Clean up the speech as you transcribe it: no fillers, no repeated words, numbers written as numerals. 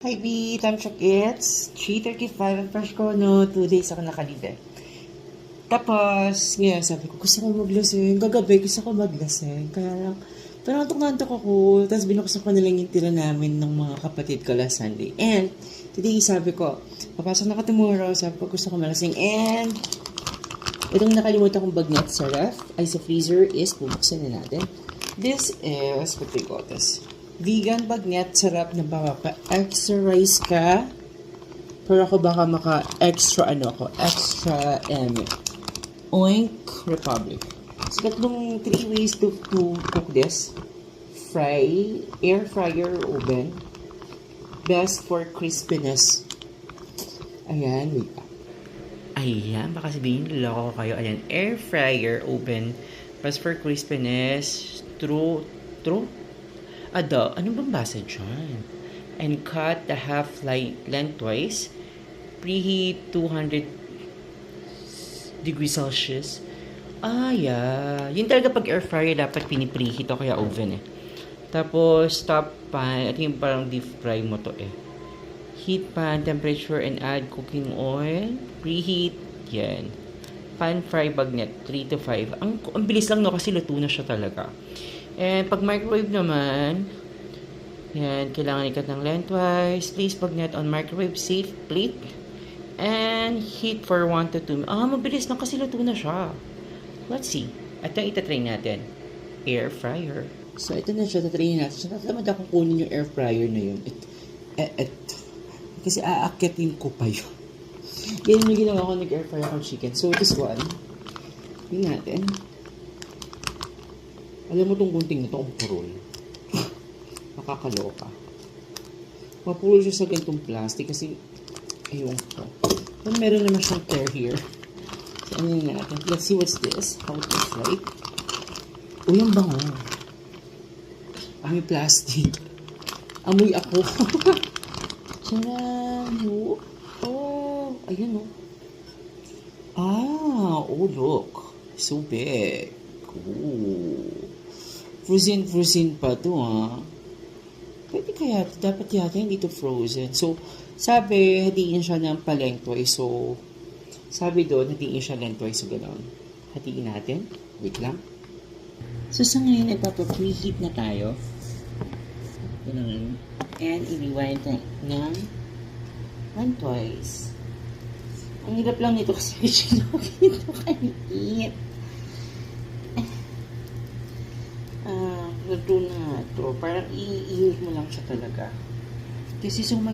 Hi B, time check it's 3:35 ang fresh ko, no? 2 days ako nakalive. Tapos, ngayon sabi ko, gusto ko maglasing. Gagabi, gusto ko maglasing. Kaya lang, parang antok-antok ako. Tapos binuksan ko na lang yung tira namin ng mga kapatid ko last Sunday. And, today sabi ko, papasok na ka tomorrow. Sabi ko, gusto ko malasing. And, itong nakalimutan kong bagnet sa ref, ay sa freezer is, bubuksan na natin. This is, what they call this? Vegan bagnet, sarap na baka pa-extra rice ka. Pero ako baka maka-extra extra Oink Republic. So, tatlong 3 ways to cook this. Fry, air fryer, oven. Best for crispiness. Ayan, wait pa. Ayan, baka sabihin, loko kayo. Ayan, air fryer, oven. Best for crispiness. True? Ano bang basa dyan? And cut the half lengthwise. Preheat 200 degrees Celsius. Yeah. Yun talaga pag air fryer, dapat pinipreheat o kaya oven eh. Tapos, top pan. Ito yung parang deep fry mo to eh. Heat pan temperature and add cooking oil. Preheat. Yan. Pan fry bagnet, 3 to 5. Ang bilis lang no kasi luto na siya talaga. And pag microwave naman, yan, kailangan ikat ng lengthwise. Place bagnet on microwave safe plate. And heat for 1 to 2. Mabilis lang kasi luto na siya. Let's see. Ito yung itatry natin. Air fryer. So, ito na siya. Tatry natin. So, natamad akong kunin yung air fryer na yun. Kasi aakyatin ko pa yun. Ganyan yung ginawa ko nag-air fryer akong chicken. So, this one. Tingnan natin. Alam mo itong gunting na ito, ang purol. Nakakaloka. Mapulol siya sa ganitong plastic kasi ayun ko. Then, meron naman siyang tear here. So, ano yun natin? Let's see what's this. How it looks like. Uy, ang bango. Amoy plastic. Amoy ako. Tcharam! Oh! Ayun oh, look. So big. Ooh. Frozen pa to, ha? Pwede kaya, dapat yata hindi to frozen. So, sabi, hatiin siya ng pa-lengthwise. So, sabi doon, hatiin siya lengthwise. So, gano'n. Hatiin natin. Wait lang. So, sa ngayon, ipapa-preheat na tayo. Gano'n. And, i-rewind ng lengthwise. Ang hirap lang nito kasi sinugin ito kanit. Luto na ito. Parang i-use mo lang siya talaga. This is so